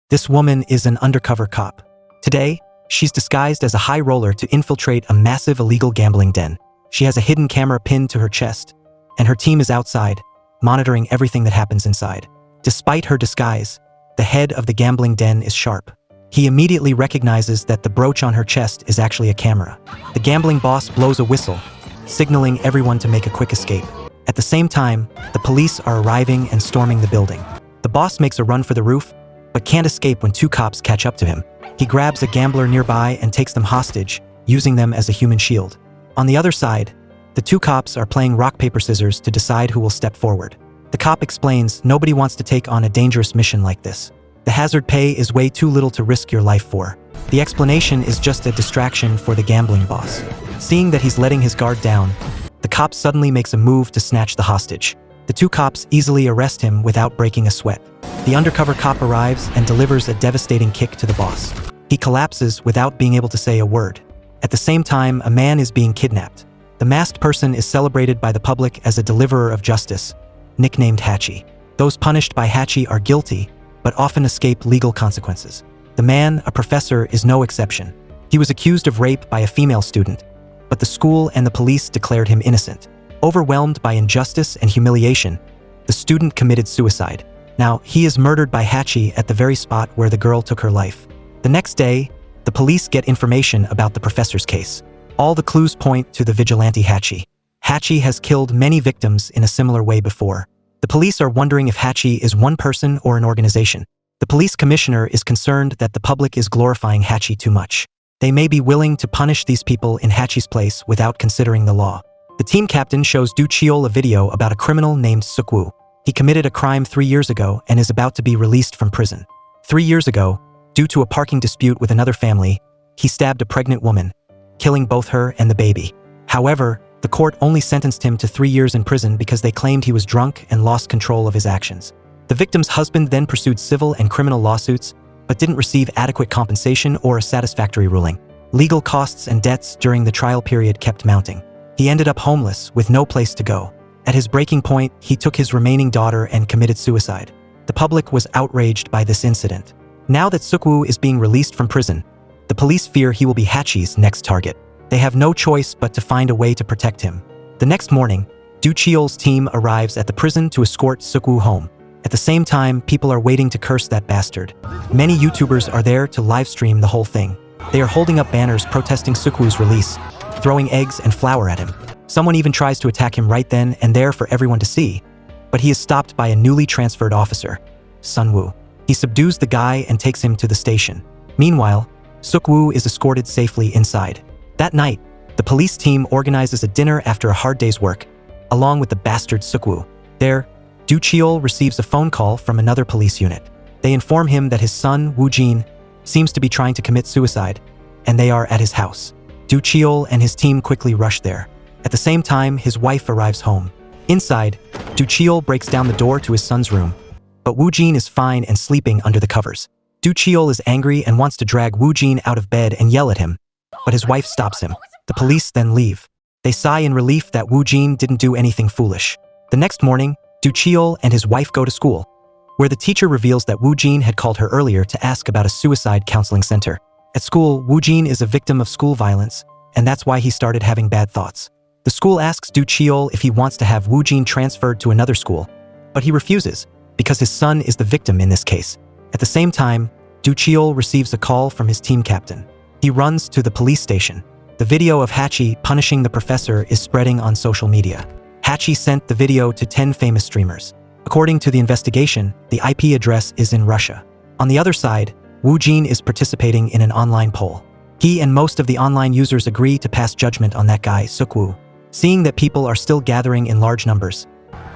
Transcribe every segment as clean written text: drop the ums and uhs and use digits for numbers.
This woman is an undercover cop. Today, she's disguised as a high roller to infiltrate a massive illegal gambling den. She has a hidden camera pinned to her chest, and her team is outside, monitoring everything that happens inside. Despite her disguise, the head of the gambling den is sharp. He immediately recognizes that the brooch on her chest is actually a camera. The gambling boss blows a whistle, signaling everyone to make a quick escape. At the same time, the police are arriving and storming the building. The boss makes a run for the roof, but can't escape when two cops catch up to him. He grabs a gambler nearby and takes them hostage, using them as a human shield. On the other side, the two cops are playing rock, paper, scissors to decide who will step forward. The cop explains nobody wants to take on a dangerous mission like this. The hazard pay is way too little to risk your life for. The explanation is just a distraction for the gambling boss. Seeing that he's letting his guard down, the cop suddenly makes a move to snatch the hostage. The two cops easily arrest him without breaking a sweat. The undercover cop arrives and delivers a devastating kick to the boss. He collapses without being able to say a word. At the same time, a man is being kidnapped. The masked person is celebrated by the public as a deliverer of justice, nicknamed Hatche. Those punished by Hatche are guilty, but often escape legal consequences. The man, a professor, is no exception. He was accused of rape by a female student, but the school and the police declared him innocent. Overwhelmed by injustice and humiliation, the student committed suicide. Now, he is murdered by Hatche at the very spot where the girl took her life. The next day, the police get information about the professor's case. All the clues point to the vigilante Hatche. Hatche has killed many victims in a similar way before. The police are wondering if Hatche is one person or an organization. The police commissioner is concerned that the public is glorifying Hatche too much. They may be willing to punish these people in Hatche's place without considering the law. The team captain shows Du Cheol a video about a criminal named Suk-woo. He committed a crime 3 years ago and is about to be released from prison. 3 years ago, due to a parking dispute with another family, he stabbed a pregnant woman, killing both her and the baby. However, the court only sentenced him to 3 years in prison because they claimed he was drunk and lost control of his actions. The victim's husband then pursued civil and criminal lawsuits, but didn't receive adequate compensation or a satisfactory ruling. Legal costs and debts during the trial period kept mounting. He ended up homeless with no place to go. At his breaking point, he took his remaining daughter and committed suicide. The public was outraged by this incident. Now that Suk-woo is being released from prison, the police fear he will be Hatche's next target. They have no choice but to find a way to protect him. The next morning, Du Cheol's team arrives at the prison to escort Suk-woo home. At the same time, people are waiting to curse that bastard. Many YouTubers are there to livestream the whole thing. They are holding up banners protesting Suk-woo's release, throwing eggs and flour at him. Someone even tries to attack him right then and there for everyone to see, but he is stopped by a newly transferred officer, Sun-woo. He subdues the guy and takes him to the station. Meanwhile, Suk-woo is escorted safely inside. That night, the police team organizes a dinner after a hard day's work, along with the bastard Suk-woo. There, Du Cheol receives a phone call from another police unit. They inform him that his son, Woo-jin, seems to be trying to commit suicide, and they are at his house. Du Cheol and his team quickly rush there. At the same time, his wife arrives home. Inside, Du Cheol breaks down the door to his son's room, but Woo-jin is fine and sleeping under the covers. Du Cheol is angry and wants to drag Woo-jin out of bed and yell at him, but his wife stops him. The police then leave. They sigh in relief that Woo-jin didn't do anything foolish. The next morning, Du Cheol and his wife go to school, where the teacher reveals that Woo-jin had called her earlier to ask about a suicide counseling center. At school, Woo-jin is a victim of school violence, and that's why he started having bad thoughts. The school asks Du Cheol if he wants to have Woo-jin transferred to another school, but he refuses, because his son is the victim in this case. At the same time, Du Cheol receives a call from his team captain. He runs to the police station. The video of Hatche punishing the professor is spreading on social media. Hatche sent the video to 10 famous streamers. According to the investigation, the IP address is in Russia. On the other side, Woo-jin is participating in an online poll. He and most of the online users agree to pass judgment on that guy, Suk-woo. Seeing that people are still gathering in large numbers,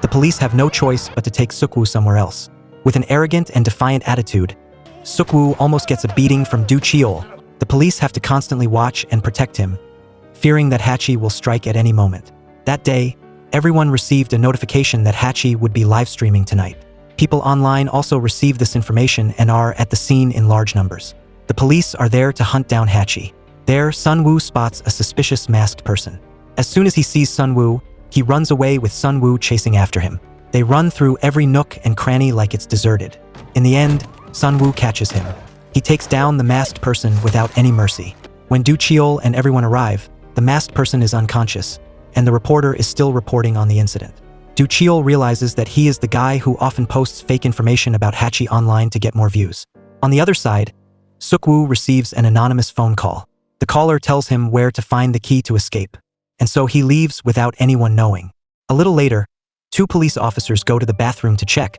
the police have no choice but to take Suk-woo somewhere else. With an arrogant and defiant attitude, Suk-woo almost gets a beating from Du Cheol. The police have to constantly watch and protect him, fearing that Hatche will strike at any moment. That day, everyone received a notification that Hatche would be live streaming tonight. People online also received this information and are at the scene in large numbers. The police are there to hunt down Hatche. There, Sun-woo spots a suspicious masked person. As soon as he sees Sun-woo, he runs away with Sun-woo chasing after him. They run through every nook and cranny like it's deserted. In the end, Sunwoo catches him. He takes down the masked person without any mercy. When Du Cheol and everyone arrive, the masked person is unconscious, and the reporter is still reporting on the incident. Du Cheol realizes that he is the guy who often posts fake information about Hatche online to get more views. On the other side, Suk-woo receives an anonymous phone call. The caller tells him where to find the key to escape, and so he leaves without anyone knowing. A little later, 2 police officers go to the bathroom to check,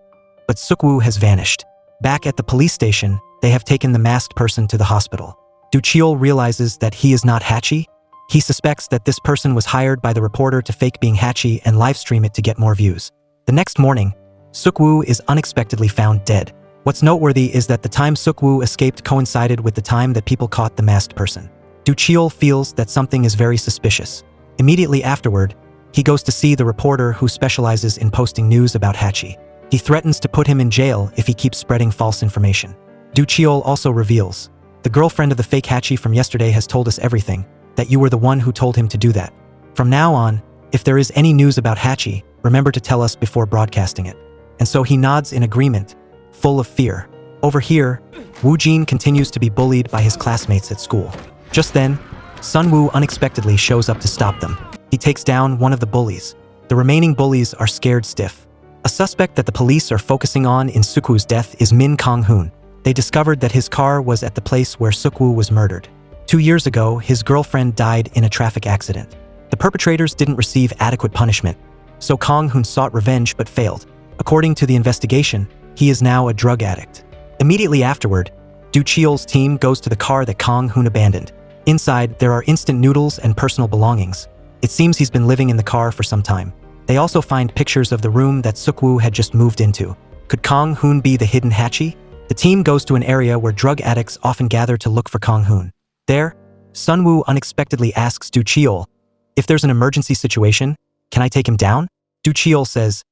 but Suk-woo has vanished. Back at the police station, they have taken the masked person to the hospital. Du Cheol realizes that he is not Hatche. He suspects that this person was hired by the reporter to fake being Hatche and livestream it to get more views. The next morning, Suk-woo is unexpectedly found dead. What's noteworthy is that the time Suk-woo escaped coincided with the time that people caught the masked person. Du Cheol feels that something is very suspicious. Immediately afterward, he goes to see the reporter who specializes in posting news about Hatche. He threatens to put him in jail if he keeps spreading false information. Du Cheol also reveals, "The girlfriend of the fake Hatche from yesterday has told us everything, that you were the one who told him to do that. From now on, if there is any news about Hatche, remember to tell us before broadcasting it." And so he nods in agreement, full of fear. Over here, Woo Jin continues to be bullied by his classmates at school. Just then, Sunwoo unexpectedly shows up to stop them. He takes down one of the bullies. The remaining bullies are scared stiff. A suspect that the police are focusing on in Suk-woo's death is Min Kong-hoon. They discovered that his car was at the place where Suk-woo was murdered. 2 years ago, his girlfriend died in a traffic accident. The perpetrators didn't receive adequate punishment, so Kong-hoon sought revenge but failed. According to the investigation, he is now a drug addict. Immediately afterward, Du Cheol's team goes to the car that Kong-hoon abandoned. Inside, there are instant noodles and personal belongings. It seems he's been living in the car for some time. They also find pictures of the room that Suk-woo had just moved into. Could Kong-hoon be the hidden Hatche? The team goes to an area where drug addicts often gather to look for Kong-hoon. There, Sunwoo unexpectedly asks Du Cheol, "If there's an emergency situation, can I take him down?" Du Cheol says,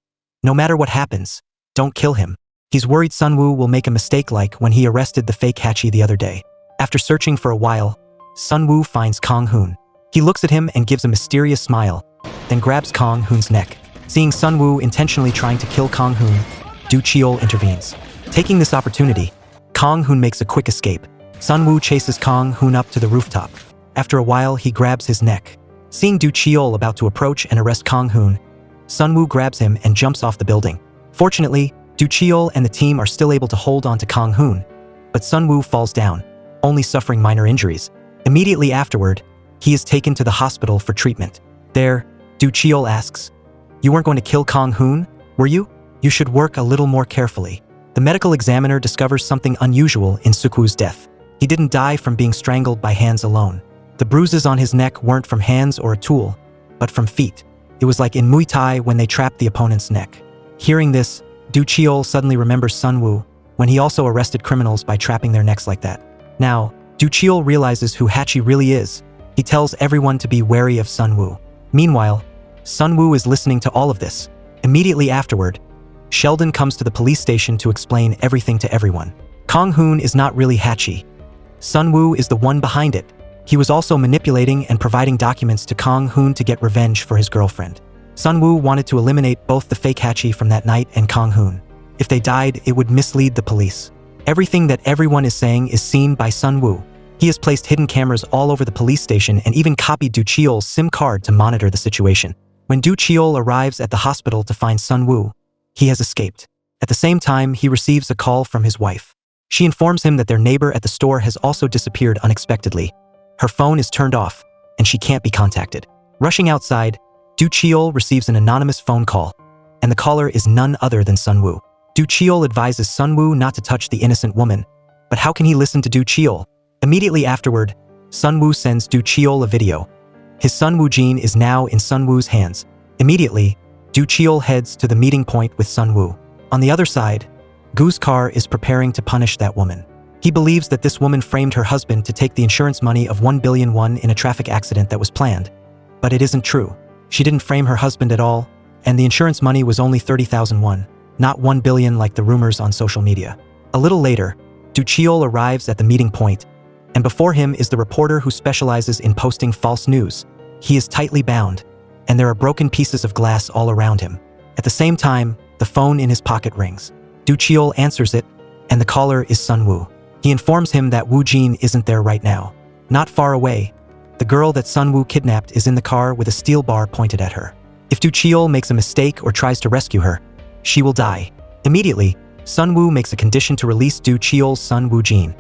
"No matter what happens, don't kill him." He's worried Sunwoo will make a mistake like when he arrested the fake Hatche the other day. After searching for a while, Sunwoo finds Kong-hoon. He looks at him and gives a mysterious smile, then grabs Kong-hoon's neck. Seeing Sunwoo intentionally trying to kill Kong-hoon, Du Cheol intervenes. Taking this opportunity, Kong-hoon makes a quick escape. Sunwoo chases Kong-hoon up to the rooftop. After a while, he grabs his neck. Seeing Du Cheol about to approach and arrest Kong-hoon, Sunwoo grabs him and jumps off the building. Fortunately, Du Cheol and the team are still able to hold on to Kong-hoon, but Sunwoo falls down, only suffering minor injuries. Immediately afterward, he is taken to the hospital for treatment. There, Du Cheol asks, "You weren't going to kill Kong-hoon, were you? You should work a little more carefully." The medical examiner discovers something unusual in Suk-woo's death. He didn't die from being strangled by hands alone. The bruises on his neck weren't from hands or a tool, but from feet. It was like in Muay Thai when they trapped the opponent's neck. Hearing this, Du Cheol suddenly remembers Sunwoo when he also arrested criminals by trapping their necks like that. Now, Du Cheol realizes who Hatche really is. He tells everyone to be wary of Sunwoo. Meanwhile, Sunwoo is listening to all of this. Immediately afterward, Sheldon comes to the police station to explain everything to everyone. Kong-hoon is not really Hatche. Sunwoo is the one behind it. He was also manipulating and providing documents to Kong-hoon to get revenge for his girlfriend. Sunwoo wanted to eliminate both the fake Hatche from that night and Kong-hoon. If they died, it would mislead the police. Everything that everyone is saying is seen by Sunwoo. He has placed hidden cameras all over the police station and even copied Du Cheol's SIM card to monitor the situation. When Du Cheol arrives at the hospital to find Sunwoo, he has escaped. At the same time, he receives a call from his wife. She informs him that their neighbor at the store has also disappeared unexpectedly. Her phone is turned off, and she can't be contacted. Rushing outside, Du Cheol receives an anonymous phone call, and the caller is none other than Sunwoo. Du Cheol advises Sunwoo not to touch the innocent woman, but how can he listen to Du Cheol? Immediately afterward, Sunwoo sends Du Cheol a video. His son Woo Jin is now in Sunwoo's hands. Immediately, Du Cheol heads to the meeting point with Sunwoo. On the other side, Goo's car is preparing to punish that woman. He believes that this woman framed her husband to take the insurance money of 1 billion won in a traffic accident that was planned. But it isn't true. She didn't frame her husband at all, and the insurance money was only 30,000 won, not 1 billion like the rumors on social media. A little later, Du Cheol arrives at the meeting point, and before him is the reporter who specializes in posting false news. He is tightly bound, and there are broken pieces of glass all around him. At the same time, the phone in his pocket rings. Du Cheol answers it, and the caller is Sun Woo. He informs him that Woo Jin isn't there right now. Not far away, the girl that Sun Woo kidnapped is in the car with a steel bar pointed at her. If Du Cheol makes a mistake or tries to rescue her, she will die. Immediately, Sun Woo makes a condition to release Du Cheol's son Woo Jin.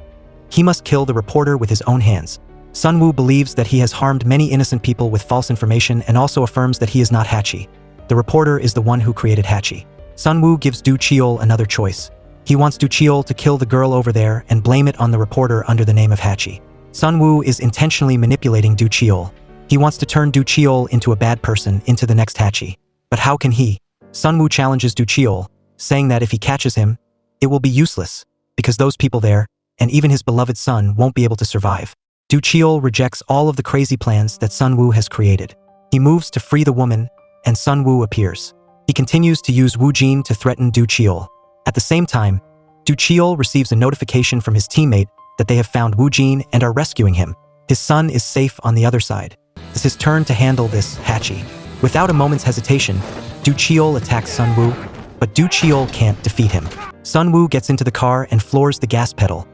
He must kill the reporter with his own hands. Sun Woo believes that he has harmed many innocent people with false information and also affirms that he is not Hatche. The reporter is the one who created Hatche. Sun Woo gives Du Cheol another choice. He wants Du Cheol to kill the girl over there and blame it on the reporter under the name of Hatche. Sun Woo is intentionally manipulating Du Cheol. He wants to turn Du Cheol into a bad person, into the next Hatche. But how can he? Sun Woo challenges Du Cheol, saying that if he catches him, it will be useless, because those people there, and even his beloved son, won't be able to survive. Du Cheol rejects all of the crazy plans that Sun Woo has created. He moves to free the woman, and Sun Woo appears. He continues to use Woo Jin to threaten Du Cheol. At the same time, Du Cheol receives a notification from his teammate that they have found Woo Jin and are rescuing him. His son is safe on the other side. It's his turn to handle this Hatche. Without a moment's hesitation, Du Cheol attacks Sun Woo, but Du Cheol can't defeat him. Sun Woo gets into the car and floors the gas pedal,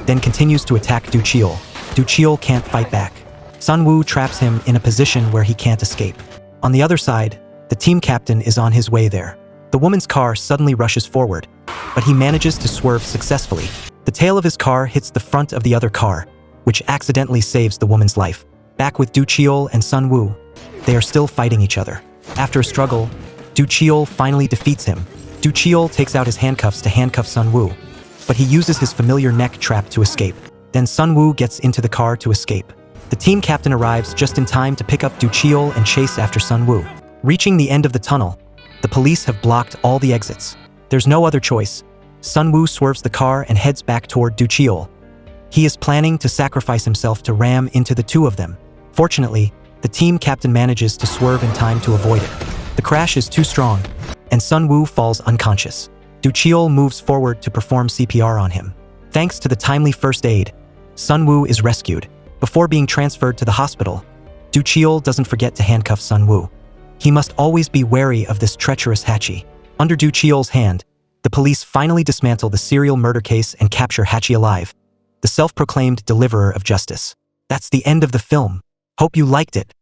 then continues to attack Du Cheol. Du Cheol can't fight back. Sun Woo traps him in a position where he can't escape. On the other side, the team captain is on his way there. The woman's car suddenly rushes forward, but he manages to swerve successfully. The tail of his car hits the front of the other car, which accidentally saves the woman's life. Back with Du Cheol and Sun Woo, they are still fighting each other. After a struggle, Du Cheol finally defeats him. Du Cheol takes out his handcuffs to handcuff Sun Woo, but he uses his familiar neck trap to escape. Then Sun Woo gets into the car to escape. The team captain arrives just in time to pick up Du Cheol and chase after Sun Woo. Reaching the end of the tunnel, the police have blocked all the exits. There's no other choice. Sun Woo swerves the car and heads back toward Du Cheol. He is planning to sacrifice himself to ram into the two of them. Fortunately, the team captain manages to swerve in time to avoid it. The crash is too strong, and Sun Woo falls unconscious. Du Cheol moves forward to perform CPR on him. Thanks to the timely first aid, Sun Woo is rescued. Before being transferred to the hospital, Du Cheol doesn't forget to handcuff Sun Woo. He must always be wary of this treacherous Hatche. Under Du Cheol's hand, the police finally dismantle the serial murder case and capture Hatche alive, the self-proclaimed deliverer of justice. That's the end of the film. Hope you liked it.